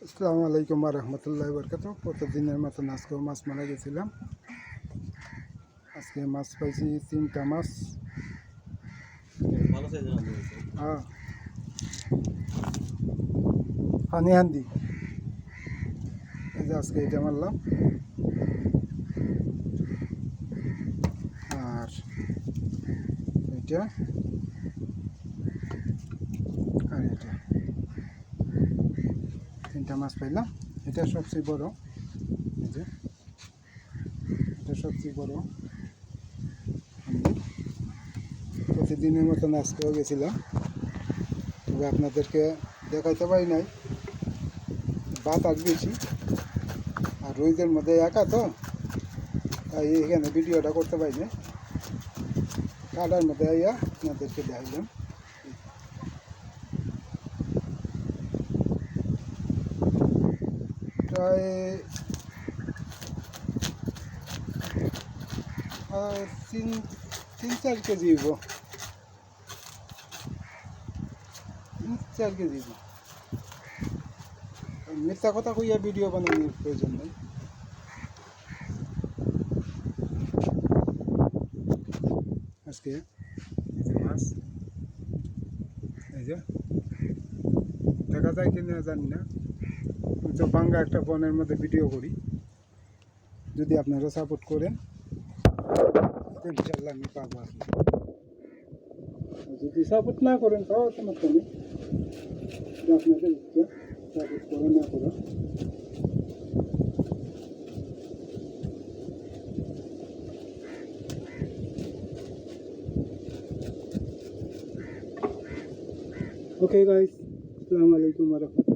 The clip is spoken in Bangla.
আসসালামু আলাইকুম রহমতুল্লাহ বরকাত। প্রতিদিনের মতন আজকেও মাছ মারা গেছিলাম। আজকে মাছ পাইছি 3টা মাছ। হ্যাঁ, পানি হান্দি। এই যে আজকে এটা মারলাম, আর এটা আর এটা, 3টা মাছ পাইলাম। এটা সবচেয়ে বড়, এই যে এটা সবচেয়ে বড় হান্দি। প্রতিদিনের মতন আজকেও গেছিলাম, তবে আপনাদেরকে দেখাইতে পারি নাই, বাতাস বেশি আর রোদের মধ্যে একা তো, তাই এখানে ভিডিওটা করতে পারি না। কাটার মধ্যে আইয়া আপনাদেরকে দেখাইলাম। প্রায় 3-4 কেজি হইব, 3-4 কেজি। মিথ্যা কথা কইয়া ভিডিও বানানোর প্রয়োজন নেই। আজকে মাছ এই যে দেখা যায় কিনা জানি না, তো বাঙ্গা একটা ফোনের মধ্যে ভিডিও করি। যদি আপনারা সাপোর্ট করেন ইনশাল্লাহ আমি পাবো। আর যদি সাপোর্ট না করেন তাও সমস্যা নেই, আপনাদের ইচ্ছা সাপোর্ট করে না করা। ওকে গাইস, আসসালামু আলাইকুম ওয়া রাহমাতুল্লাহ।